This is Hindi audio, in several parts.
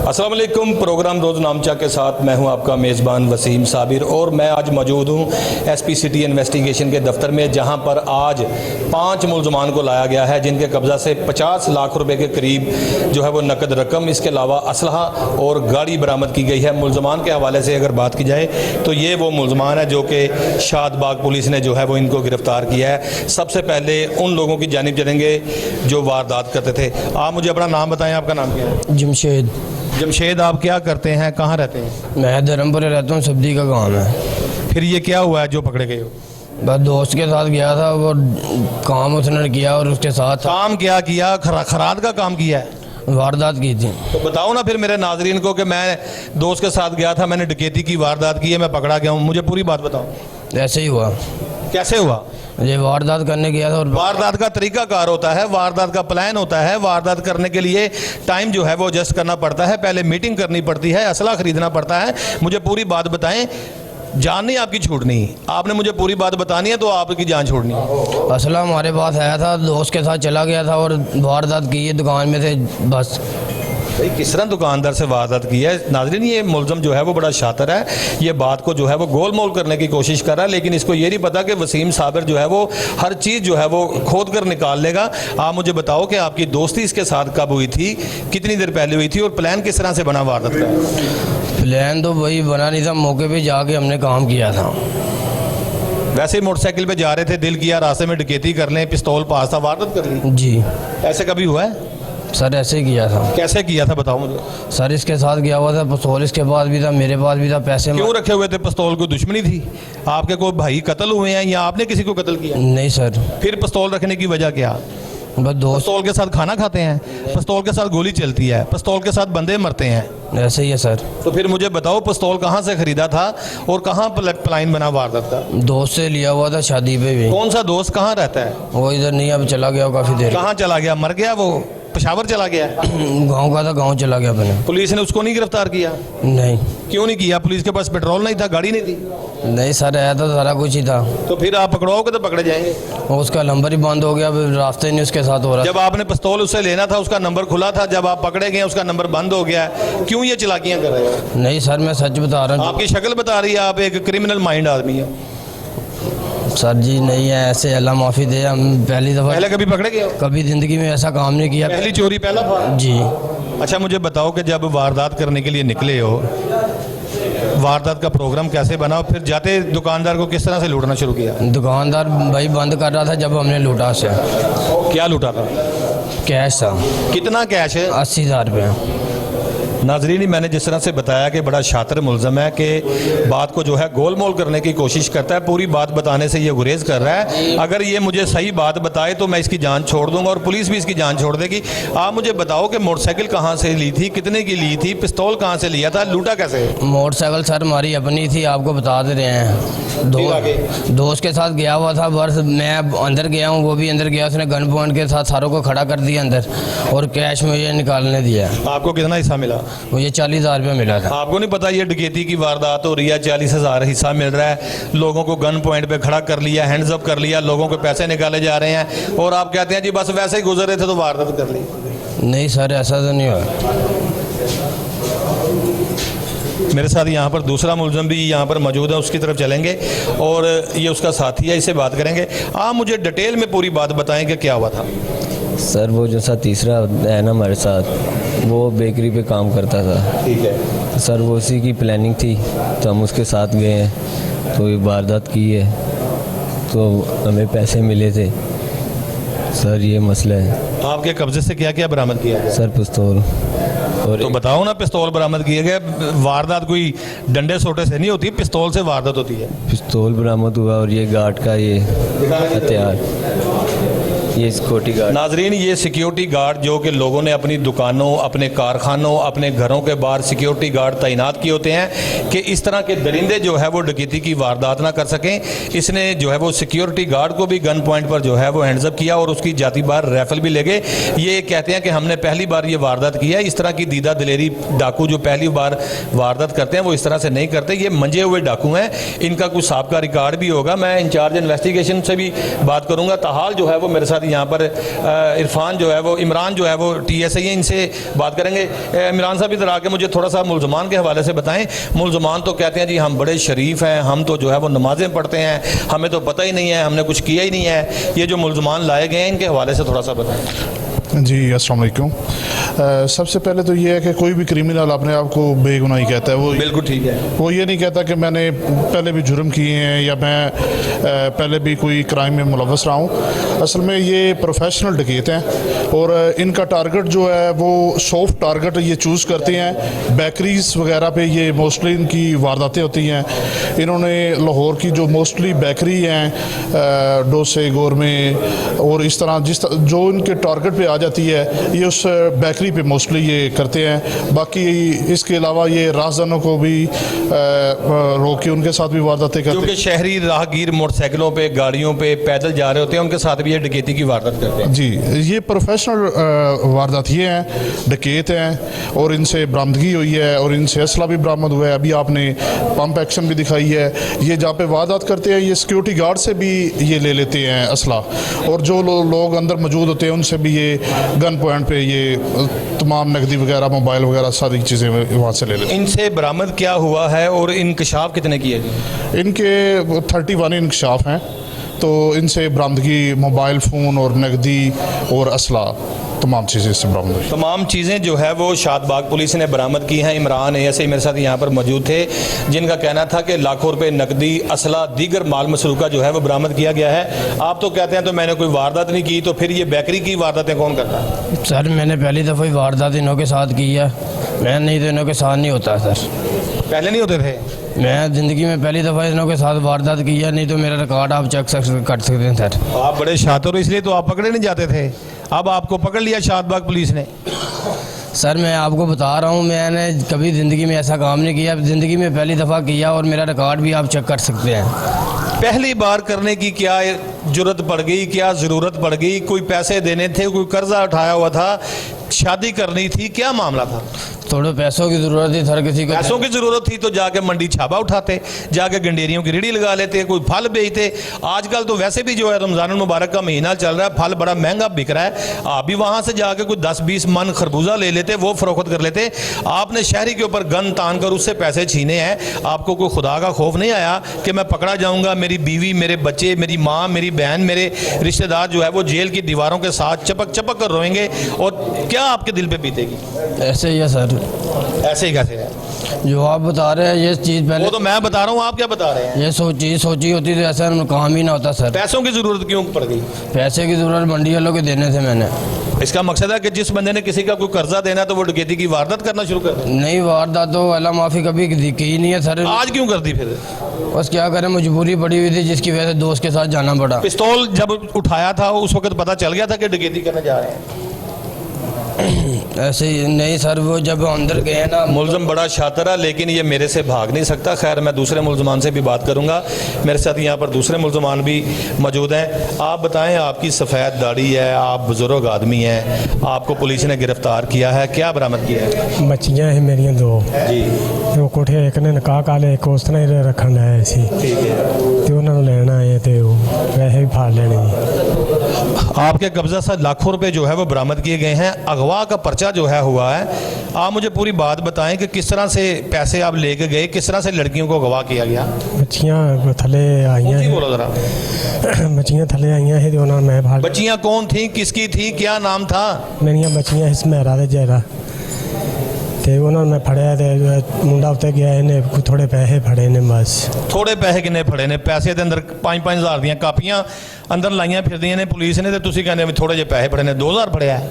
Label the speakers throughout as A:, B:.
A: अस्सलाम वालेकुम। प्रोग्राम रोज़ नामचा के साथ मैं हूं आपका मेज़बान वसीम साबिर और मैं आज मौजूद हूं एसपी सिटी इन्वेस्टिगेशन के दफ्तर में, जहां पर आज 5 मुलजमान को लाया गया है जिनके कब्ज़ा से 50 लाख रुपए के करीब जो है वो नकद रकम, इसके अलावा असलहा और गाड़ी बरामद की गई है। मुलजमान के हवाले से अगर बात की जाए तो ये वो मुलजमान है जो कि शादबाग पुलिस ने जो है वो इनको गिरफ़्तार किया है। सबसे पहले उन लोगों की जानिब चलेंगे जो वारदात करते थे। आप मुझे अपना नाम बताएं, आपका नाम क्या है?
B: जमशेद।
A: जमशेद, आप क्या करते हैं, कहाँ रहते हैं?
B: मैं धर्मपुर रहता हूँ, सब्जी का काम है।
A: फिर ये क्या हुआ है जो पकड़े गए हो?
B: बस दोस्त के साथ गया था, वो काम उसने किया और उसके साथ
A: काम क्या किया? खराद का काम किया है?
B: वारदात की थी।
A: तो बताओ ना फिर मेरे नाजरीन को कि मैं दोस्त के साथ गया था, मैंने डकैती की वारदात की है, मैं पकड़ा गया हूँ। मुझे पूरी बात बताओ।
B: ऐसे ही हुआ।
A: कैसे हुआ?
B: ये वारदात करने गया था और
A: वारदात का तरीकाकार होता है, वारदात का प्लान होता है। वारदात करने के लिए टाइम जो है वो एडजस्ट करना पड़ता है, पहले मीटिंग करनी पड़ती है, असला खरीदना पड़ता है। मुझे पूरी बात बताएं, जान नहीं आपकी छूटनी, आपने मुझे पूरी बात बतानी है तो आपकी जान छोड़नी है।
B: असला हमारे पास आया था, दोस्त के साथ चला गया था और वारदात की। ये दुकान में थे बस।
A: भाई किस तरह दुकानदार से वारदात की है? नाज़रीन, ये मुलज़म जो है वो बड़ा शातिर है, ये बात को जो है वो गोल मोल करने की कोशिश कर रहा है, लेकिन इसको ये नहीं पता कि वसीम साबिर जो है वो हर चीज़ जो है वो खोद कर निकाल लेगा। आप मुझे बताओ कि आपकी दोस्ती इसके साथ कब हुई थी, कितनी देर पहले हुई थी और प्लान किस तरह से बना वारदात का?
B: प्लान तो वही बना नहीं था, मौके पर जाके हमने काम किया था।
A: वैसे ही मोटरसाइकिल पे जा रहे थे, दिल किया रास्ते में डकैती कर लें, पिस्तौल पास था, वारदात कर ली।
B: जी
A: ऐसे कभी हुआ है?
B: सर ऐसे ही किया था।
A: कैसे किया था बताओ मुझे।
B: सर इसके साथ गया हुआ था, पिस्तौल इसके पास भी था, मेरे पास भी था। पैसे
A: क्यों रखे हुए थे पिस्तौल? को दुश्मनी थी? आपके कोई भाई कत्ल हुए हैं या आपने किसी को कत्ल किया?
B: नहीं सर।
A: फिर पिस्तौल रखने की वजह क्या?
B: बस दोस्त।
A: पिस्तौल के साथ खाना खाते हैं, पिस्तौल के साथ गोली चलती है, पिस्तौल के साथ बंदे मरते हैं।
B: ऐसे ही है सर।
A: तो फिर मुझे बताओ पिस्तौल कहाँ से खरीदा था और कहाँ प्लान बना वारदात का?
B: दोस्त से लिया हुआ था शादी पे भी।
A: कौन सा दोस्त? कहाँ रहता है
B: वो इधर नहीं, अब चला गया काफ़ी देर।
A: कहाँ चला गया? मर गया वो? पेशावर चला गया?
B: गांव का था, गांव चला गया अपने।
A: पुलिस ने उसको नहीं गिरफ्तार किया?
B: नहीं।
A: क्यों नहीं किया? पुलिस के पास पेट्रोल नहीं था, गाड़ी नहीं थी?
B: नहीं सर, आया था, सारा कुछ ही था।
A: तो फिर आप पकड़ोगे तो पकड़े जाएंगे।
B: उसका नंबर ही बंद हो गया, रास्ते नहीं उसके साथ हो रहा।
A: जब आपने पिस्तौल उससे लेना था उसका नंबर खुला था, जब आप पकड़े गए उसका नंबर बंद हो गया। क्यों ये चालाकियां कर रहे हो?
B: नहीं सर, मैं सच बता रहा हूँ।
A: आपकी शक्ल बता रही है आप एक क्रिमिनल माइंड आदमी है।
B: सर जी नहीं है ऐसे, अल्लाह माफ़ी दे। हम पहली दफ़ा
A: पहले कभी पकड़े गए हो?
B: कभी ज़िंदगी में ऐसा काम नहीं किया।
A: पहली चोरी, पहला फाड़?
B: जी।
A: अच्छा मुझे बताओ कि जब वारदात करने के लिए निकले हो, वारदात का प्रोग्राम कैसे बना? फिर जाते दुकानदार को किस तरह से लूटना शुरू किया?
B: दुकानदार भाई बंद कर रहा था जब हमने लूटा से।
A: क्या लूटा था?
B: कैश था।
A: कितना कैश है?
B: 80,000 रुपये।
A: नाजरीन, मैंने जिस तरह से बताया कि बड़ा शातिर मुलज़म है कि बात को जो है गोल मोल करने की कोशिश करता है, पूरी बात बताने से ये गुरेज कर रहा है। अगर ये मुझे सही बात बताए तो मैं इसकी जान छोड़ दूंगा और पुलिस भी इसकी जान छोड़ देगी। आप मुझे बताओ कि मोटरसाइकिल कहाँ से ली थी, कितने की ली थी, पिस्तौल कहाँ से लिया था, लूटा कैसे?
B: मोटरसाइकिल सर हमारी अपनी थी, आपको बता दे रहे हैं। दोस्त के साथ गया हुआ था, बस मैं अंदर गया हूँ, वो भी अंदर गया। उसने गन पॉइंट के साथ सारों को खड़ा कर दिया अंदर और कैश मुझे निकालने दिया।
A: आपको कितना हिस्सा मिला?
B: मुझे 40,000 रुपये मिला था।
A: आपको नहीं पता ये डकैती की वारदात हो रही है, 40,000 हिस्सा मिल रहा है, लोगों को गन पॉइंट पे खड़ा कर लिया, हैंड्स अप कर लिया, लोगों के पैसे निकाले जा रहे हैं और आप कहते हैं जी बस वैसे ही गुजर रहे थे तो वारदात कर ली?
B: नहीं सर, ऐसा तो नहीं हुआ।
A: मेरे साथ यहाँ पर दूसरा मुलज़म भी यहाँ पर मौजूद है, उसकी तरफ चलेंगे और ये उसका साथी है, इससे बात करेंगे। आप मुझे डिटेल में पूरी बात बताएं कि क्या हुआ था।
C: सर वो जो सा तीसरा है ना हमारे साथ, वो बेकरी पे काम करता था।
A: ठीक है
C: सर वो उसी की प्लानिंग थी तो हम उसके साथ गए हैं, तो ये वारदात की है, तो हमें पैसे मिले थे। सर ये मसला है।
A: आपके कब्जे से क्या क्या बरामद किया गया?
C: सर पिस्तौल और
A: तो बताओ ना, पिस्तौल बरामद किए गए। वारदात कोई डंडे सोटे से नहीं होती, पिस्तौल से वारदात होती है।
C: पिस्तौल बरामद हुआ और ये गार्ड का ये हथियार, ये सिक्योरिटी गार्ड।
A: नाजरीन, ये सिक्योरिटी गार्ड जो कि लोगों ने अपनी दुकानों, अपने कारखानों, अपने घरों के बाहर सिक्योरिटी गार्ड तैनात किए होते हैं कि इस तरह के दरिंदे जो है वो डकैती की वारदात ना कर सकें। इसने जो है वो सिक्योरिटी गार्ड को भी गन पॉइंट पर जो है वो हैंड्सअप किया और उसकी जाती बार राइफल भी ले गए। ये कहते हैं कि हमने पहली बार ये वारदात की है। इस तरह की दीदा दिलेरी डाकू जो पहली बार वारदात करते हैं वो इस तरह से नहीं करते। ये मंजे हुए डाकू हैं, इनका कुछ साहब का रिकॉर्ड भी होगा। मैं इंचार्ज इन्वेस्टिगेशन से भी बात करूँगा। ताहाल जो है वो मेरे साथ यहाँ पर इरफान जो है वो, इमरान जो है वो TSI है, इनसे बात करेंगे। इमरान साहब इधर आके मुझे थोड़ा सा मुलजमान के हवाले से बताएं। मुलजमान तो कहते हैं जी हम बड़े शरीफ हैं, हम तो जो है वो नमाज़ें पढ़ते हैं, हमें तो पता ही नहीं है, हमने कुछ किया ही नहीं है। ये जो मुलजमान लाए गए हैं इनके हवाले से थोड़ा सा बताएं।
D: जी अस्सलाम वालेकुम। सबसे पहले तो ये है कि कोई भी क्रिमिनल अपने आप को बेगुनाही कहता है, वो
A: बिल्कुल ठीक है।
D: वो ये नहीं कहता कि मैंने पहले भी जुर्म किए हैं या मैं पहले भी कोई क्राइम में मुलव्वस रहा हूँ। असल में ये प्रोफेशनल डकैत हैं और इनका टारगेट जो है वो सॉफ्ट टारगेट ये चूज़ करते हैं। बेकरीज वगैरह पे ये मोस्टली इनकी वारदातें होती हैं। इन्होंने लाहौर की जो मोस्टली बेकरी हैं, डोसे, गोरमे और इस तरह जो इनके टारगेट पे आ जाती है, ये उस बेकरी पे मोस्टली ये करते हैं। बाकी इसके अलावा ये राहदानों को भी रोक के उनके साथ भी वारदातें करते हैं।
A: क्योंकि शहरी राहगीर मोटरसाइकिलों पे, गाड़ियों पे पैदल जा रहे होते हैं, उनके साथ भी ये डकैती की वारदात करते हैं।
D: जी, ये प्रोफेशनल वारदात ये हैं, डकैत हैं और इनसे बरामदगी हुई है और इनसे असला भी बरामद हुआ है। अभी आपने पंप एक्शन भी दिखाई है। ये जहाँ पे वारदात करते हैं ये सिक्योरिटी गार्ड से भी ये ले लेते हैं असला, और जो लोग अंदर मौजूद होते हैं उनसे भी ये गन पॉइंट पे ये तमाम नकदी वगैरह, मोबाइल वगैरह सारी चीज़ें वहाँ से ले लेते हैं।
A: इनसे बरामद क्या हुआ है और इंकशाफ कितने किए जी?
D: इनके 31 इंकशाफ हैं, तो इनसे बरामदगी मोबाइल फ़ोन और नकदी और असला तमाम चीज़ें इससे बरामद हुई।
A: तमाम चीज़ें जो है वो शादबाग पुलिस ने बरामद की हैं। इमरान ऐसे ही मेरे साथ यहाँ पर मौजूद थे, जिनका कहना था कि लाखों रुपए नकदी, असला, दीगर माल मसरूका जो है वो बरामद किया गया है। आप तो कहते हैं तो मैंने कोई वारदात नहीं की, तो फिर ये बेकरी की वारदातें कौन करता है?
B: सर मैंने पहली दफ़ा ही वारदात इन्हों के साथ की है, मैं नहीं तो इन्हों के साथ नहीं होता सर।
A: पहले नहीं होते थे?
B: मैं ज़िंदगी में पहली दफ़ा इन्हों के साथ वारदात की है, नहीं तो मेरा रिकॉर्ड आप चेक कर सकते हैं सर।
A: आप बड़े शातिर हो, इसलिए तो आप पकड़े नहीं जाते थे। अब आपको पकड़ लिया शादबाग पुलिस ने।
B: सर मैं आपको बता रहा हूँ, मैंने कभी ज़िंदगी में ऐसा काम नहीं किया, ज़िंदगी में पहली दफ़ा किया और मेरा रिकॉर्ड भी आप चेक कर सकते हैं।
A: पहली बार करने की क्या जुर्रत पड़ गई, क्या ज़रूरत पड़ गई? कोई पैसे देने थे, कोई कर्जा उठाया हुआ था, शादी करनी थी, क्या मामला था?
B: थोड़े पैसों की ज़रूरत थी सर, किसी को
A: पैसों की ज़रूरत थी तो जाके मंडी छापा उठाते, जाके गंडेरियों की रेहड़ी लगा लेते, कोई फल बेचते। आजकल तो वैसे भी जो है रमज़ान मुबारक का महीना चल रहा है, फल बड़ा महंगा बिक रहा है, आप भी वहाँ से जाके कोई 10-20 मन खरबूजा ले लेते, वो फ़रोख्त कर लेते। आपने शहरी के ऊपर गन तान कर उससे पैसे छीने हैं। आपको कोई खुदा का खौफ नहीं आया कि मैं पकड़ा जाऊँगा, मेरी बीवी, मेरे बच्चे, मेरी माँ, मेरी बहन, मेरे रिश्तेदार जो है वो जेल की दीवारों के साथ चपक चपक कर रोएंगे, और क्या आपके दिल पे बीतेगी?
B: ऐसे ही है सर।
A: ऐसे ही कैसे है?
B: जो आप बता रहे हैं ये चीज़ पहले
A: वो तो मैं बता रहा हूँ, आप क्या बता रहे हैं?
B: ये सोची होती तो ऐसा काम ही ना होता सर।
A: पैसों की ज़रूरत क्यों पड़ गई?
B: पैसे की ज़रूरत मंडी वालों के देने से मैंने।
A: इसका मकसद है कि जिस बंदे ने किसी का कोई कर्जा देना है तो वो डकैती की वारदात करना शुरू कर दे।
B: नहीं, वारदात तो अल्लाह माफ़ी कभी की ही नहीं है सर।
A: आज क्यों कर दी फिर?
B: बस क्या करें, मजबूरी पड़ी हुई थी जिसकी वजह से दोस्त के साथ जाना पड़ा।
A: पिस्तौल जब उठाया था उस वक्त पता चल गया था कि डकैती करने जा रहे हैं?
B: ऐसे ही नहीं सर, वो जब अंदर गए ना।
A: मुलजम बड़ा शातिर है, लेकिन ये मेरे से भाग नहीं सकता। खैर मैं दूसरे मुलजमान से भी बात करूंगा। मेरे साथ यहाँ पर दूसरे मुलजमान भी मौजूद हैं। आप बताएं, आपकी सफ़ेद दाढ़ी है, आप बुजुर्ग आदमी हैं, आपको पुलिस ने गिरफ्तार किया है, क्या बरामद किया है?
E: बच्चियां हैं मेरिया दो,
A: जी
E: वो कोठे एक ने निकाह काले एक उस तरह ही रखन आए सी,
A: ठीक है।
E: तो उन्होंने लेना आए थे, वो वैसे ही फाड़ लेने जी।
A: आपके कब्जा से लाखों रुपए जो है वो बरामद किए गए हैं। अगवा का पर्चा जो है हुआ है। आप मुझे पूरी बात बताएं कि किस तरह से पैसे आप लेके गए, किस तरह से लड़कियों को अगवा किया गया?
E: बच्चियां थले आईयां
A: जी बोलो जरा।
E: बच्चियां थले आईयां हैं, तो उन्होंने मैं फाड़।
A: बच्चियां कौन थी, किसकी थी, क्या नाम था?
E: मेरिया बच्चियां इसमेरा ते जयरा, ते उन्होंने मैं फड़िया ते मुंडा उत्ते गया, इन्हें थोड़े पैसे फड़े ने बस।
A: थोड़े पैसे किन्ने फड़े ने? पैसे के अंदर 5-5 हज़ार दी कापियां अंदर लाइया फिरदियां ने पुलिस ने, तो तुसी कहंदे भी थोड़े जे पैसे फड़े ने। 2000 फड़िया है?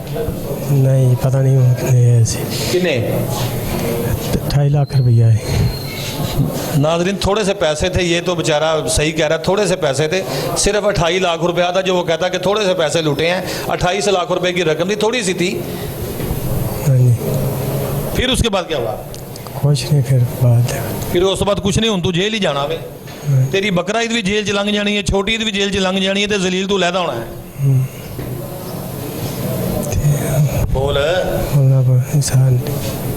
E: नहीं पता नहीं कितने ऐसे।
A: किन्ने?
E: 2.5 लाख रुपया है।
A: नाजरीन, थोड़े से पैसे थे, ये तो बेचारा सही कह रहा है, थोड़े से पैसे थे। सिर्फ 28 लाख रुपया था जो वो कहता कि थोड़े से पैसे लूटे हैं। 28 लाख रुपए की रकम थी, थोड़ी सी थी।
E: हाँ जी।
A: फिर उसके बाद क्या हुआ?
E: कुछ नहीं,
A: फिर उस बाद कुछ नहीं, हूँ तू जेल ही जाना वे। तेरी बकरा ईद भी जेल च लंघ जानी है, छोटी ईद भी जेल च लंघ जानी है, तो जलील तू लैदा होना है। बोल।
E: इंसान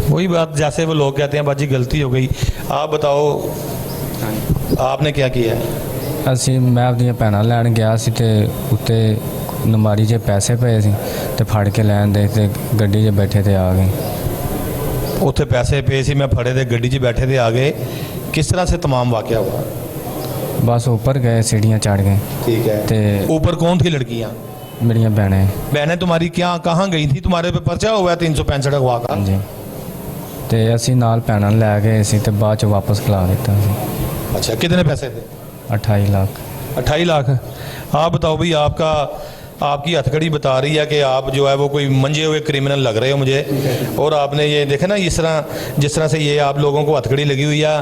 A: वही बात जैसे वो लोग कहते हैं बाजी गलती हो गई। आप बताओ आपने क्या किया है?
F: ਅਸੀਂ ਮੈਂ ਆਪਣੀਆਂ ਭੈਣਾਂ ਲੈਣ ਗਿਆ ਸੀ ਤੇ ਉੱਤੇ ਨਮਾਰੀ 'ਚ ਪੈਸੇ ਪਏ ਸੀ ਤੇ ਫੜ ਕੇ ਲੈਣ ਦੇ ਤੇ ਗੱਡੀ 'ਚ ਬੈਠੇ ਤੇ ਆ ਗਏ।
A: ਉੱਥੇ ਪੈਸੇ ਪਏ ਸੀ, मैं फड़े थे गड्डी 'ਚ बैठे थे आ गए। किस तरह से तमाम वाक़या हुआ?
F: बस ऊपर गए, सीढ़ियाँ चढ़ गए
A: ठीक है।
F: ਤੇ
A: ऊपर कौन थी लड़कियाँ?
F: ਮੇਰੀਆਂ ਭੈਣਾਂ।
A: बहनें तुम्हारी क्या कहाँ गई थी? तुम्हारे पे पर्चा हुआ है 365 अगवा का?
F: ਹਾਂਜੀ ਤੇ ਅਸੀਂ ਨਾਲ ਭੈਣਾਂ ਨੂੰ ਲੈ ਗਏ ਸੀ ਤੇ ਬਾਅਦ 'ਚ ਵਾਪਸ ਖਿਲਾ ਦਿੱਤਾ ਸੀ।
A: अच्छा, कितने पैसे थे?
F: 28 लाख।
A: 28 लाख। आप बताओ भाई, आपकी हथकड़ी बता रही है कि आप जो है वो कोई मंजे हुए क्रिमिनल लग रहे हो मुझे, और आपने ये देखा ना जिस तरह से ये आप लोगों को हथकड़ी लगी हुई है।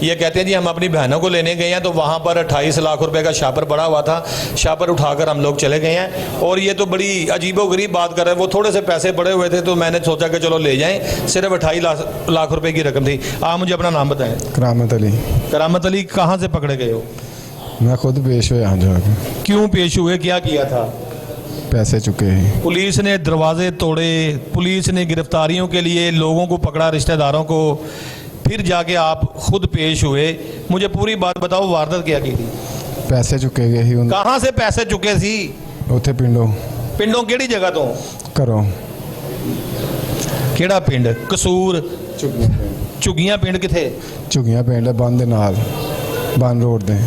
A: ये कहते हैं जी हम अपनी बहनों को लेने गए हैं तो वहाँ पर 28 लाख रुपए का शापर पड़ा हुआ था, शापर उठाकर हम लोग चले गए हैं। और ये तो बड़ी अजीबोगरीब बात कर रहे हैं। वो थोड़े से पैसे पड़े हुए थे तो मैंने सोचा कि चलो ले जाएँ, सिर्फ 28 लाख रुपए की रकम थी। आप मुझे अपना नाम बताएं।
G: करामत अली।
A: करामत अली, कहाँ से पकड़े गए हो?
G: मैं खुद पेश हुआ यहाँ जाके।
A: क्यों पेश हुए, क्या किया था?
G: पैसे चुके हैं।
A: पुलिस ने दरवाजे तोड़े, पुलिस ने गिरफ्तारियों के लिए लोगों को पकड़ा, रिश्तेदारों को, फिर जाके आप खुद पेश हुए। मुझे पूरी बात बताओ, वारदात क्या की थी?
G: पैसे चुके गए ही
A: कहाँ से पैसे चुके सी?
G: उत्थे पिंडों।
A: पिंडों केड़ी जगह तो?
G: घरों।
A: केड़ा पिंड? कसूर? झुग्गियां पिंड किथे?
G: झुग्गियां पिंड बंद दे नाल, बंद रोड दे।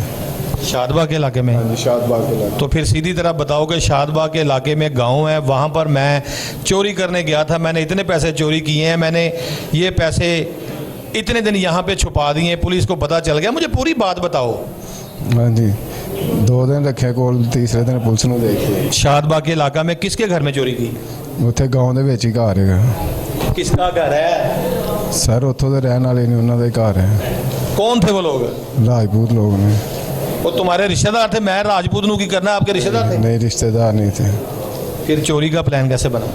A: शादबाग के इलाके में?
G: हाँ, शादबाग के इलाके।
A: तो फिर सीधी तरह बताओ कि शादबाग के इलाके में गांव है, वहाँ पर मैं चोरी करने गया था, मैंने इतने पैसे चोरी किए हैं, मैंने ये पैसे इतने दिन यहाँ पे छुपा दिए, पुलिस को पता चल गया। मुझे पूरी बात बताओ।
G: हाँ जी, 2 दिन रखे कोल, तीसरे दिन पुलिस नूं देखी।
A: शादबाग के इलाका में किसके घर में चोरी की?
G: उत्थे गाँव दे विच ही घर है।
A: किसका घर है?
G: सर उत्थों दे रहन वाले ने, उन्हां दे घर है।
A: कौन थे वो लोग?
G: राजपूत लोग ने।
A: वो तुम्हारे रिश्तेदार थे? मैं राजपूत नू की करना, आपके रिश्तेदार थे?
G: नहीं, रिश्तेदार नहीं थे।
A: फिर चोरी का प्लान कैसे बना?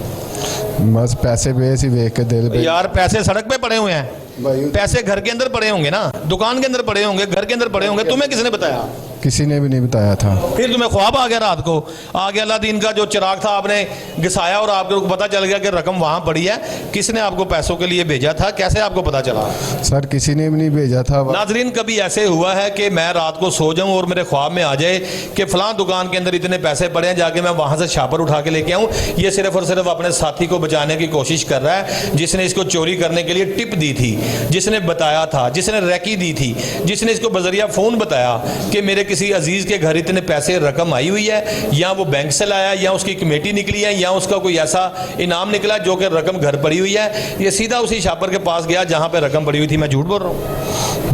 G: बस पैसे पे सी वेख के दिल पे।
A: यार पैसे सड़क पे पड़े हुए हैं,
G: भाई
A: पैसे घर के अंदर पड़े होंगे ना, दुकान के अंदर पड़े होंगे, घर के अंदर पड़े होंगे। तुम्हें किसने बताया?
G: किसी ने भी नहीं बताया था।
A: फिर तुम्हें ख्वाब आ गया रात को, आ गया अलादीन का जो चिराग था, आपने घिसाया और आपको पता चल गया कि रकम वहाँ पड़ी है। किसने आपको पैसों के लिए भेजा था? कैसे आपको पता चला?
G: सर किसी ने भी नहीं भेजा था।
A: नाजरीन, कभी ऐसे हुआ है कि मैं रात को सो जाऊं और मेरे ख्वाब में आ जाए कि फलां दुकान के अंदर इतने पैसे पड़े हैं, जाके मैं वहाँ से छापर उठा के लेके आऊँ? ये सिर्फ और सिर्फ अपने साथी को बचाने की कोशिश कर रहा है, जिसने इसको चोरी करने के लिए टिप दी थी, जिसने बताया था, जिसने रैकी दी थी, जिसने इसको बजरिया फ़ोन बताया कि मेरे किसी अजीज़ के घर इतने पैसे रकम आई हुई है, या वो बैंक से लाया, या उसकी कमेटी निकली है, या उसका कोई ऐसा इनाम निकला जो कि रकम घर पड़ी हुई है। ये सीधा उसी छापर के पास गया जहाँ पे रकम पड़ी हुई थी। मैं झूठ बोल रहा हूँ?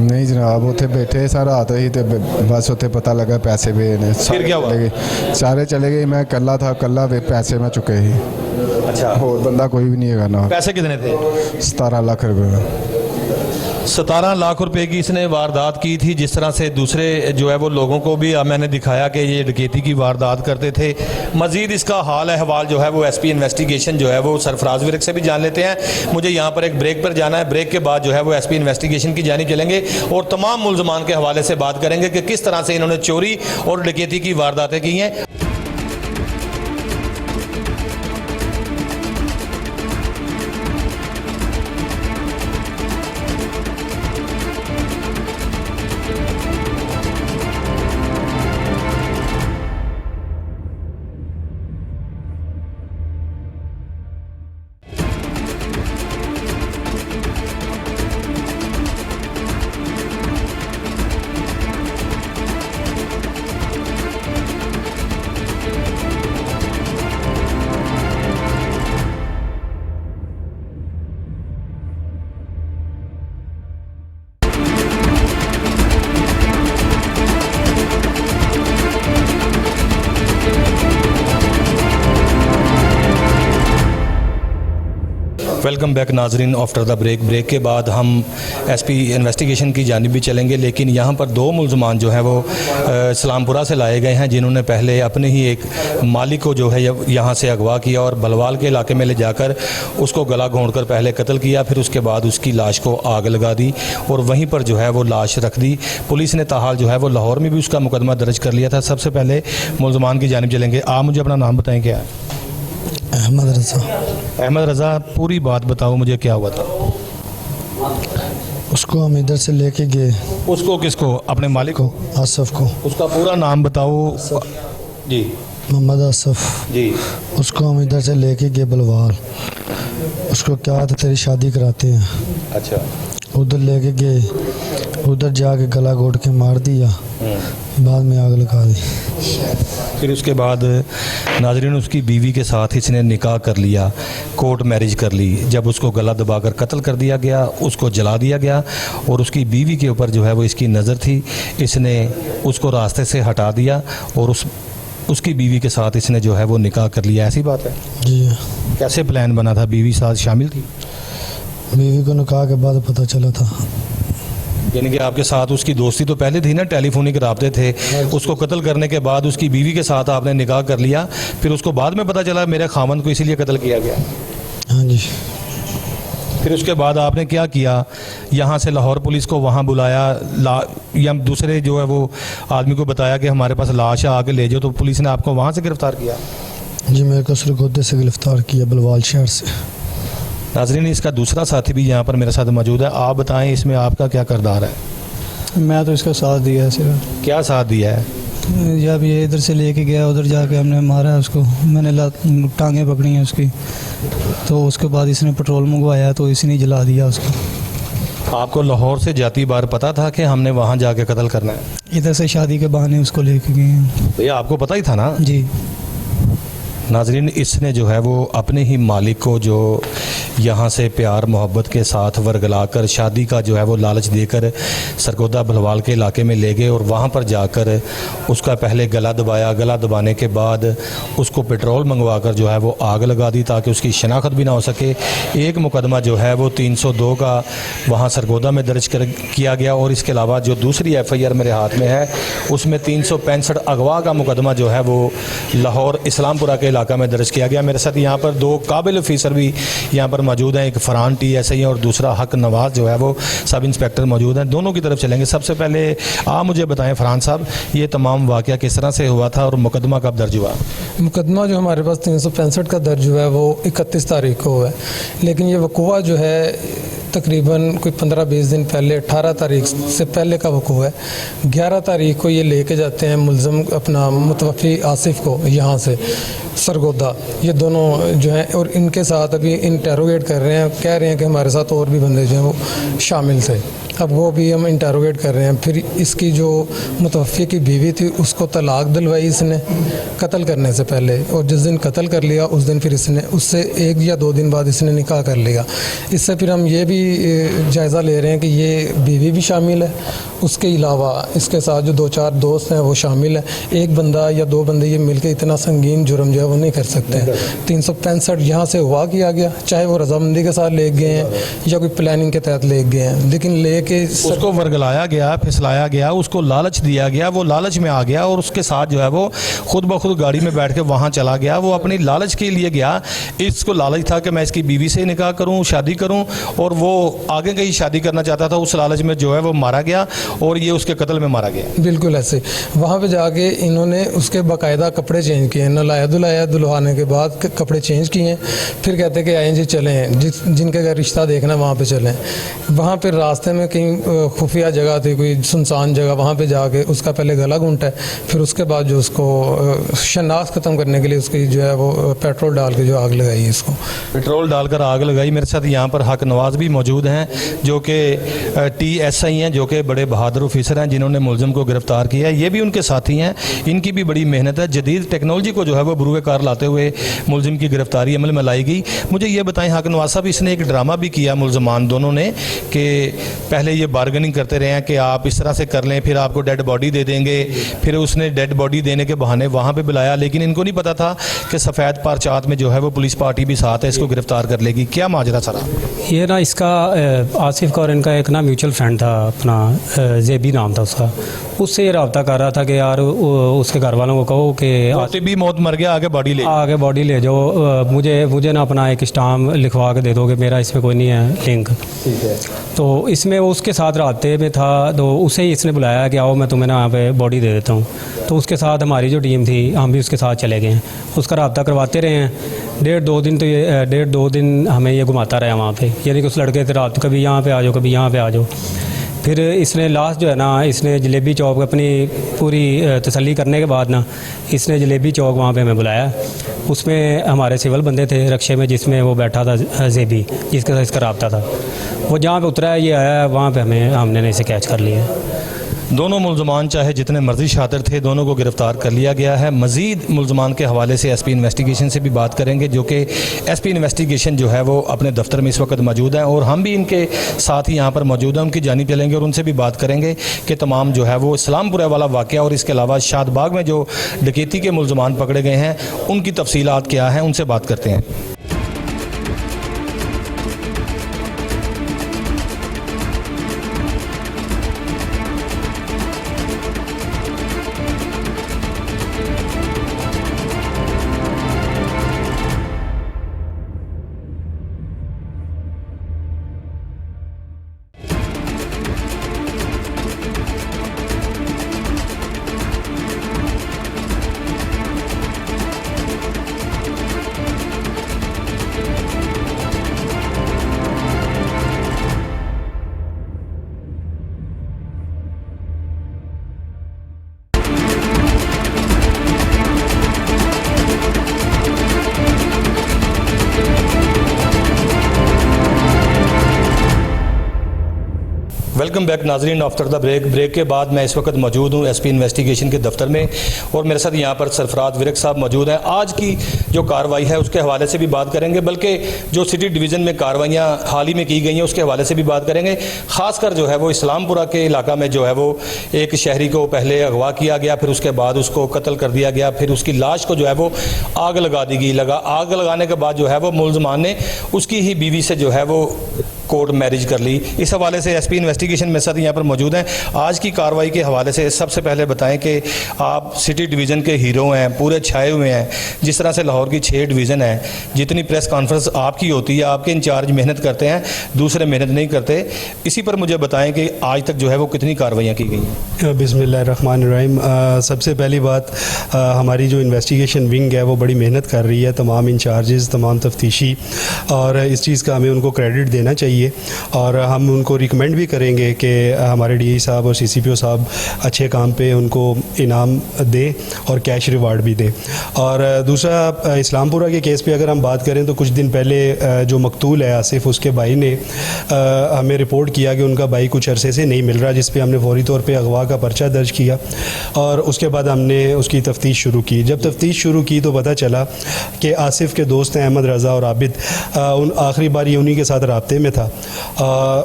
G: नहीं जनाब, उत्थे बैठे सारा रात ही तो बस उत्थे पता लगा पैसे पे ने।
A: फिर क्या हुआ?
G: सारे चले गए, मैं कल्ला था, कल्ला पैसे मैं चुके ही।
A: अच्छा,
G: और बंदा कोई भी नहीं है ना।
A: पैसे कितने थे?
G: 17 लाख रुपए।
A: 17 लाख रुपए की इसने वारदात की थी। जिस तरह से दूसरे जो है वो लोगों को भी मैंने दिखाया कि ये डकैती की वारदात करते थे। मज़ीद इसका हाल अहवाल जो है वो एसपी इन्वेस्टिगेशन जो है वो सरफराज विरक से भी जान लेते हैं। मुझे यहाँ पर एक ब्रेक पर जाना है, ब्रेक के बाद जो है वो एसपी इन्वेस्टिगेशन की जानिब चलेंगे और तमाम मुल्ज़मान के हवाले से बात करेंगे कि किस तरह से इन्होंने चोरी और डकैती की वारदातें की हैं। वेलकम बैक नाजरीन आफ्टर द ब्रेक के बाद हम एसपी इन्वेस्टिगेशन की जानिब भी चलेंगे, लेकिन यहाँ पर 2 मुल्ज़मान जो हैं वो इस्लामपुरा से लाए गए हैं, जिन्होंने पहले अपने ही एक मालिक को जो है यहाँ से अगवा किया और बलवाल के इलाके में ले जाकर उसको गला घोंटकर पहले कत्ल किया, फिर उसके बाद उसकी लाश को आग लगा दी और वहीं पर जो है वो लाश रख दी। पुलिस ने ताहाल जो है वो लाहौर में भी उसका मुकदमा दर्ज कर लिया था। सबसे पहले मुल्ज़मान की जानिब चलेंगे। आप मुझे अपना नाम बताएँ क्या है?
H: अहमद रज़ा।
A: अहमद रज़ा, पूरी बात बताओ मुझे, क्या हुआ था?
H: उसको हम इधर से लेके गए।
A: उसको किसको? अपने मालिक
H: को, आसफ को।
A: उसका पूरा नाम बताओ। जी
H: मोहम्मद असफ,
A: जी
H: उसको हम इधर से लेके गए बलवाल। उसको क्या था, तेरी शादी कराते हैं।
A: अच्छा।
H: उधर लेके गए, उधर जाके गला घोट के मार दिया, बाद में आग लगा दी।
A: फिर उसके बाद नाजरीन उसकी बीवी के साथ इसने निकाह कर लिया, कोर्ट मैरिज कर ली। जब उसको गला दबाकर कत्ल कर दिया गया, उसको जला दिया गया और उसकी बीवी के ऊपर जो है वो इसकी नज़र थी, इसने उसको रास्ते से हटा दिया और उसकी बीवी के साथ इसने जो है वो निकाह कर लिया। ऐसी बात है
H: जी।
A: कैसे प्लान बना था? बीवी साथ शामिल थी?
H: बीवी को निकाह के बाद पता चला था।
A: यानी कि आपके साथ उसकी दोस्ती तो पहले थी ना, टेलीफोनिक राब्ते थे। उसको कत्ल करने के बाद उसकी बीवी के साथ आपने निकाह कर लिया, फिर उसको बाद में पता चला मेरे खामन को इसीलिए कत्ल किया गया।
H: हाँ जी।
A: फिर उसके बाद आपने क्या किया? यहाँ से लाहौर पुलिस को वहाँ बुलाया, या दूसरे जो है वो आदमी को बताया कि हमारे पास लाश है, आके ले जाओ, तो पुलिस ने आपको वहाँ से गिरफ़्तार किया?
H: जी, मेरे को सरगोदे से गिरफ्तार किया, बलवाल शहर से।
A: नाज़रीन, इसका दूसरा साथी भी यहाँ पर मेरे साथ मौजूद है। आप बताएं इसमें आपका क्या किरदार है?
I: मैं तो इसका साथ दिया है सिर्फ।
A: क्या साथ दिया है?
I: जब ये इधर से लेके गया, उधर जाके हमने मारा उसको, मैंने टांगें पकड़ी हैं उसकी, तो उसके बाद इसने पेट्रोल मंगवाया तो इसने जला दिया उसको।
A: आपको लाहौर से जाती बार पता था कि हमने वहाँ जाके कत्ल करना है?
I: इधर से शादी के बहाने उसको लेके गए हैं।
A: भैया आपको पता ही था ना?
I: जी।
A: नाजरीन, इसने जो है वो अपने ही मालिक को जो यहाँ से प्यार मोहब्बत के साथ वर्गलाकर शादी का जो है वो लालच देकर सरगोदा भलवाल के इलाके में ले गए और वहाँ पर जाकर उसका पहले गला दबाया। गला दबाने के बाद उसको पेट्रोल मंगवा कर जो है वो आग लगा दी ताकि उसकी शनाख्त भी ना हो सके। एक मुकदमा जो है वो 302 का वहाँ सरगोदा में दर्ज किया गया और इसके अलावा जो दूसरी FIR मेरे हाथ में है उसमें 365 अगवा का मुकदमा जो है वो लाहौर इस्लामपुरा के इलाका में दर्ज किया गया। मेरे साथ यहाँ पर 2 काबिल ऑफिसर भी यहाँ पर मौजूद हैं, एक फरहान TSI है और दूसरा हक नवाज जो है वो सब इंस्पेक्टर मौजूद हैं। दोनों की तरफ चलेंगे। सबसे पहले आप मुझे बताएं फरहान साहब, ये तमाम वाक़या किस तरह से हुआ था और मुकदमा कब दर्ज हुआ?
I: मुकदमा जो हमारे पास 365 का दर्ज हुआ है वो 31 तारीख को हुआ है, लेकिन ये वक़ूआ जो है तकरीबन कोई 15-20 दिन पहले, 18 तारीख से पहले का वक़ूआ है। 11 तारीख को ये लेके जाते हैं मुलज़म अपना मुतवफ़ी आसिफ को यहाँ से सरगोदा, ये दोनों जो हैं, और इनके साथ अभी इंटरोगेट कर रहे हैं। कह रहे हैं कि हमारे साथ और भी बंदे जो हैं वो शामिल थे। अब वो भी हम इंटरोगेट कर रहे हैं। फिर इसकी जो मुतवफ़ी की बीवी थी उसको तलाक दिलवाई इसने कत्ल करने से पहले, और जिस दिन कत्ल कर लिया उस दिन फिर इसने उससे 1 या 2 दिन बाद इसने निकाह कर लिया। इससे फिर हम ये भी जायज़ा ले रहे हैं कि ये बीवी भी शामिल है, उसके अलावा इसके साथ जो 2-4 दोस्त हैं वो शामिल हैं। एक बंदा या 2 बंदे ये मिलकर इतना संगीन जुर्म जो है वो नहीं कर सकते हैं। 365 यहाँ से हुआ किया गया, चाहे वो रजामंदी के साथ ले गए हैं या कोई प्लानिंग के तहत ले गए हैं, लेकिन लेके
A: उसको वर्गलाया गया, फिसलाया गया, उसको लालच दिया गया, वो लालच में आ गया और उसके साथ जो है वो खुद ब खुद गाड़ी में बैठ के वहाँ चला गया। वो अपनी लालच के लिए गया। इसको लालच था कि मैं इसकी बीवी से निकाह करूँ, शादी करूँ, और वो आगे कहीं शादी करना चाहता था। उस लालच में जो है वो मारा गया और ये उसके कत्ल में मारा गया।
I: बिल्कुल ऐसे वहाँ पे जाके इन्होंने उसके बाकायदा कपड़े चेंज किए, नलाया दुलाया, दुल्हाने के बाद कपड़े चेंज किए। फिर कहते कि आएँ जी चलें, जिनके घर रिश्ता देखना वहाँ पे चलें। वहाँ पे रास्ते में कहीं खुफिया जगह थी, कोई सुनसान जगह, वहाँ पे जाके उसका पहले गला घूंटा है, फिर उसके बाद जो उसको शनाख्त ख़त्म करने के लिए उसकी जो है वो पेट्रोल डाल के जो आग लगाई, इसको
A: पेट्रोल डालकर आग लगाई। मेरे साथ यहाँ पर हक नवाज भी मौजूद हैं जो कि TSI हैं, जो कि बड़े बहादुर ऑफिसर हैं जिन्होंने मुलज़िम को गिरफ़्तार किया है। ये भी उनके साथी हैं, इनकी भी बड़ी मेहनत है। जदीद टेक्नोलॉजी को जो है वो बुरूए कार लाते हुए मुलज़िम की गिरफ़्तारी अमल में लाई गई। मुझे ये बताएं हक नवाज साहब, इसने एक ड्रामा भी किया मुलज़मान दोनों ने कि पहले ये बार्गेनिंग करते रहे हैं कि आप इस तरह से कर लें, फिर आपको डेड बॉडी दे देंगे। फिर उसने डेड बॉडी देने के बहाने वहाँ पे बुलाया, लेकिन इनको नहीं पता था कि सफ़ेद पारचात में जो है वो पुलिस पार्टी भी साथ है, इसको गिरफ़्तार कर लेगी। क्या माजरा सारा?
J: ये ना इसका आसिफ का और इनका एक ना म्यूचुअल फ्रेंड था, अपना जेबी नाम था उसका। उससे ये रब्ता कर रहा था कि यार उसके घर वालों को कहो कि
A: भी मौत मर गया, आगे बॉडी ले
J: जाओ, मुझे ना अपना एक स्टाम्प लिखवा के दे दो कि मेरा इसमें कोई नहीं है लिंक।
A: ठीक है।
J: तो इसमें वो उसके साथ रास्ते में था, तो उसे ही इसने बुलाया कि आओ मैं तुम्हें ना यहाँ पे बॉडी दे देता हूँ। तो उसके साथ हमारी जो टीम थी हम भी उसके साथ चले गए हैं, उसका रब्ता करवाते रहे हैं। 1.5-2 दिन हमें ये घुमाता रहा वहाँ पे, यानी कि उस लड़के से रात कभी यहाँ पे आ जाओ, कभी यहाँ पे आ जाओ। फिर इसने लास्ट जो है ना, इसने जलेबी चौक अपनी पूरी तसल्ली करने के बाद ना, इसने जलेबी चौक वहाँ पे हमें बुलाया। उसमें हमारे सिविल बंदे थे रक्शे में, जिसमें वो बैठा था जेबी, जिसके साथ इसका रब्ता था। वो जहाँ पे उतरा है, ये आया, वहाँ पे हमने इसे कैच कर लिया।
A: दोनों मुलजमान चाहे जितने मर्जी शातिर थे, दोनों को गिरफ़्तार कर लिया गया है। मज़ीद मुलजमान के हवाले से एसपी इन्वेस्टिगेशन से भी बात करेंगे, जो कि एसपी इन्वेस्टिगेशन जो है वो अपने दफ्तर में इस वक्त मौजूद हैं और हम भी इनके साथ ही यहाँ पर मौजूद हैं। उनकी जानिब चलेंगे और उनसे भी बात करेंगे कि तमाम जो है वो इस्लामपुरा वाला वाक़या और इसके अलावा शादबाग में जो डकैती के मुलजमान पकड़े गए हैं उनकी तफसीलात क्या हैं, उनसे बात करते हैं। वेलकम बैक नाजरीन आफ्टर द ब्रेक के बाद मैं इस वक्त मौजूद हूँ एसपी इन्वेस्टिगेशन के दफ्तर में और मेरे साथ यहाँ पर सरफराज विरक साहब मौजूद हैं। आज की जो कार्रवाई है उसके हवाले से भी बात करेंगे, बल्कि जो सिटी डिवीज़न में कार्रवाइयाँ हाल ही में की गई हैं उसके हवाले से भी बात करेंगे। ख़ासकर जो है वो इस्लामपुरा के इलाका में जो है वो एक शहरी को पहले अगवा किया गया, फिर उसके बाद उसको कत्ल कर दिया गया, फिर उसकी लाश को जो है वो आग लगा दी गई। आग लगाने के बाद जो है वो मुलजमान ने उसकी ही बीवी से जो है वो कोर्ट मैरिज कर ली। इस हवाले से एसपी इन्वेस्टिगेशन मेरे साथ यहाँ पर मौजूद हैं। आज की कार्रवाई के हवाले से सबसे पहले बताएं कि आप सिटी डिवीज़न के हीरो हैं, पूरे छाए हुए हैं। जिस तरह से लाहौर की 6 डिवीज़न है, जितनी प्रेस कॉन्फ्रेंस आपकी होती है, आपके इंचार्ज मेहनत करते हैं, दूसरे मेहनत नहीं करते। इसी पर मुझे बताएं कि आज तक जो है वो कितनी कार्रवाइयाँ की गई हैं।
K: बिस्मिल्लाहिर्रहमानिर्रहीम। सबसे पहली बात, हमारी जो इन्वेस्टिगेशन विंग है वो बड़ी मेहनत कर रही है। तमाम इंचार्जेस, तमाम तफ्तीशी, और इस चीज़ का हमें उनको क्रेडिट देना चाहिए और हम उनको रिकमेंड भी करेंगे कि हमारे डीआई साहब और सीसीपीओ साहब अच्छे काम पे उनको इनाम दें और कैश रिवार्ड भी दें। और दूसरा, इस्लामपुरा के केस पे अगर हम बात करें तो कुछ दिन पहले जो मकतूल है आसिफ, उसके भाई ने हमें रिपोर्ट किया कि उनका भाई कुछ अरसे से नहीं मिल रहा, जिस पे हमने फौरी तौर पे अगवा का पर्चा दर्ज किया और उसके बाद हमने उसकी तफ्तीश शुरू की। जब तफ्तीश शुरू की तो पता चला कि आसिफ के दोस्त हैं अहमद रज़ा और आबिद, उन आखिरी बार ये उन्हीं के साथ राब्ते में था।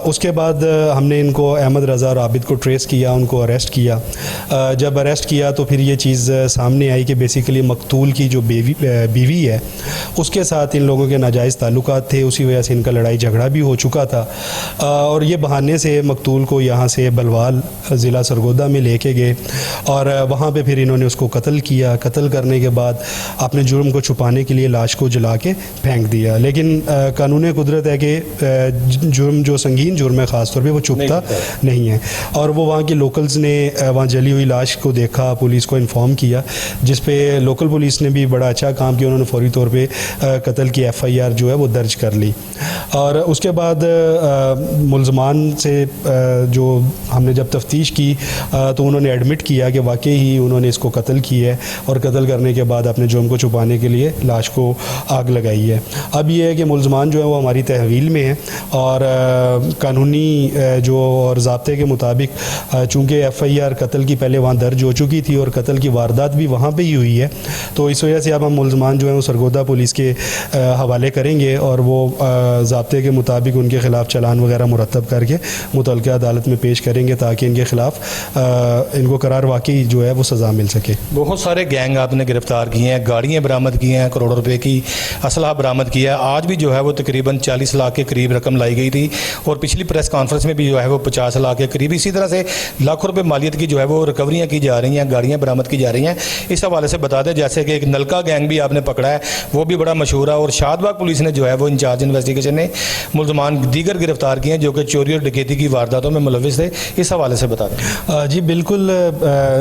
K: उसके बाद हमने इनको अहमद रज़ा और आबिद को ट्रेस किया, उनको अरेस्ट किया। जब अरेस्ट किया तो फिर ये चीज़ सामने आई कि बेसिकली मकतूल की जो बीवी है उसके साथ इन लोगों के नाजायज़ ताल्लुकात थे, उसी वजह से इनका लड़ाई झगड़ा भी हो चुका था। और ये बहाने से मकतूल को यहाँ से बलवाल ज़िला सरगोदा में लेके गए और वहाँ पे फिर इन्होंने उसको कत्ल किया। कत्ल करने के बाद अपने जुर्म को छुपाने के लिए लाश को जला के फेंक दिया। लेकिन कानून कुदरत है कि जुर्म जो संगीन जुर्म है ख़ास तौर पे वो छुपता नहीं है। और वो वहाँ के लोकल्स ने वहाँ जली हुई लाश को देखा, पुलिस को इन्फॉर्म किया, जिस पे लोकल पुलिस ने भी बड़ा अच्छा काम किया। उन्होंने फौरी तौर पे कत्ल की FIR जो है वो दर्ज कर ली। और उसके बाद मुलजमान से जो हमने जब तफ्तीश की तो उन्होंने एडमिट किया कि वाकई ही उन्होंने इसको कत्ल किया है और कत्ल करने के बाद अपने जुर्म को छुपाने के लिए लाश को आग लगाई है। अब ये है कि मुलजमान जो है वो हमारी तहवील में है और कानूनी जो और ज़ाब्ते के मुताबिक चूँकि FIR कत्ल की पहले वहाँ दर्ज हो चुकी थी और कत्ल की वारदात भी वहाँ पे ही हुई है, तो इस वजह से अब हम मुलजमान जो हैं वो सरगोदा पुलिस के हवाले करेंगे और वो ज़ाब्ते के मुताबिक उनके ख़िलाफ़ चालान वगैरह मुरतब करके मुतल्लिक़ा अदालत में पेश करेंगे ताकि इनके ख़िलाफ़ इनको करार वाकई जो है वो सज़ा मिल सके।
A: बहुत सारे गैंग आपने गिरफ़्तार किए हैं, गाड़ियाँ बरामद की हैं, करोड़ों रुपए की असलाह बरामद किया है। आज भी जो है वो तकरीबन 40 लाख के करीब रकम लाई गई थी और पिछली प्रेस कॉन्फ्रेंस में भी जो है वो 50 लाख के करीब इसी तरह से लाखों रुपए मालियत की जो है वो रिकवरियाँ की जा रही हैं, गाड़ियाँ बरामद की जा रही हैं। इस हवाले से बता दें जैसे कि एक नलका गैंग भी आपने पकड़ा है, वो भी बड़ा मशहूर है और शादबाग पुलिस ने जो है वो इंचार्ज इन्वेस्टिगेशन ने मुलजमान दीगर गिरफ्तार किए हैं जो कि चोरी और डकैती की वारदातों में मुलविस थे। इस हवाले से बता दें।
K: जी बिल्कुल,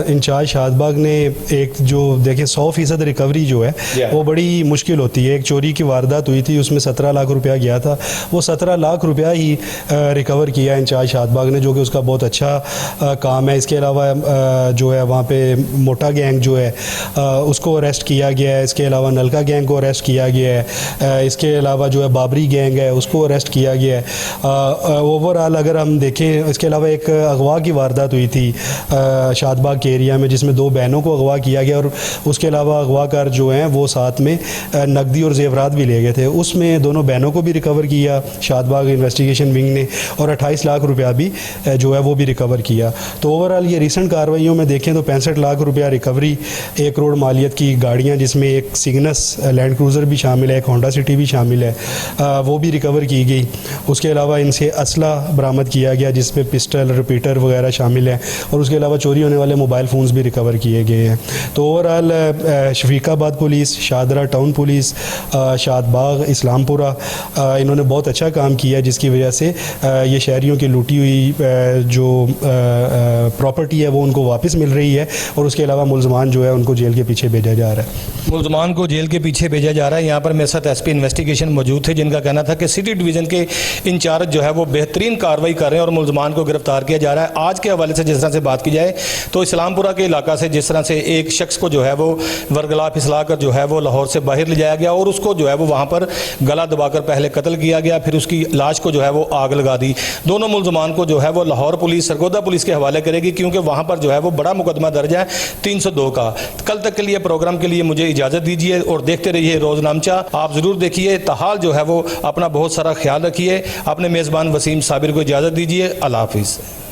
K: इंचार्ज शादबाग ने एक जो देखिए 100% रिकवरी जो है वो बड़ी मुश्किल होती है। एक चोरी की वारदात हुई थी, उसमें 17 लाख रुपया गया था। वो 17 लाख लाख रुपया ही रिकवर किया इंचार्ज शादबाग ने, जो कि उसका बहुत अच्छा काम है। इसके अलावा जो है वहाँ पे मोटा गैंग जो है उसको अरेस्ट किया गया है। इसके अलावा नलका गैंग को अरेस्ट किया गया है। इसके अलावा जो है बाबरी गैंग है उसको अरेस्ट किया गया है। ओवरऑल अगर हम देखें, इसके अलावा एक अगवा की वारदात हुई थी शादबाग के एरिया में, जिसमें 2 बहनों को अगवा किया गया और उसके अलावा अगवाकार जो हैं वो साथ में नकदी और जेवरात भी ले गए थे। उसमें दोनों बहनों को भी रिकवर किया शादबाग इन्वेस्टिगेशन विंग ने और 28 लाख रुपया भी जो है वो भी रिकवर किया। तो ओवरऑल ये रिसेंट कार्रवाइयों में देखें तो 65 लाख रुपया रिकवरी, 1 करोड़ मालियत की गाड़ियाँ जिसमें एक सिग्नस लैंड क्रूज़र भी शामिल है, एक होंडा सिटी भी शामिल है, वो भी रिकवर की गई। उसके अलावा इनसे असला बरामद किया गया जिसमें पिस्टल, रिपीटर वगैरह शामिल है और उसके अलावा चोरी होने वाले मोबाइल फ़ोन्स भी रिकवर किए गए हैं। तो overall Shafiqabad police, Shahdara town police, Shadbagh, Islampura, इन्होंने बहुत अच्छा काम किया, जिसकी वजह से ये शहरियों की लूटी हुई जो प्रॉपर्टी है वो उनको वापस मिल रही है और उसके अलावा मुलजमान जो है उनको जेल के पीछे भेजा जा रहा है।
A: मुलजमान को जेल के पीछे भेजा जा रहा है। यहाँ पर मेरे साथ एसपी इन्वेस्टिगेशन मौजूद थे, जिनका कहना था कि सिटी डिवीज़न के इंचार्ज जो है वो बेहतरीन कार्रवाई कर रहे हैं और मुलजमान को गिरफ्तार किया जा रहा है। आज के हवाले से जिस तरह से बात की जाए तो इस्लामपुरा के इलाका से जिस तरह से एक शख्स को जो है वो वरगला फिसला कर जो है वो लाहौर से बाहर ले जाया गया और उसको जो है वो वहाँ पर गला दबाकर पहले कत्ल किया गया, फिर उसकी लाश को जो है वो आग लगा दी। दोनों मुलजमान को जो है वो लाहौर पुलिस, सरगोदा पुलिस के हवाले करेगी, क्योंकि वहाँ पर जो है वो बड़ा मुकदमा दर्ज है 302 का। कल तक के लिए प्रोग्राम के लिए मुझे इजाज़त दीजिए और देखते रहिए रोज़नामचा। आप ज़रूर देखिए। ताहाल जो है वो अपना बहुत सारा ख्याल रखिए। अपने मेज़बान वसीम साबिर को इजाज़त दीजिए। अल्लाह हाफिज़।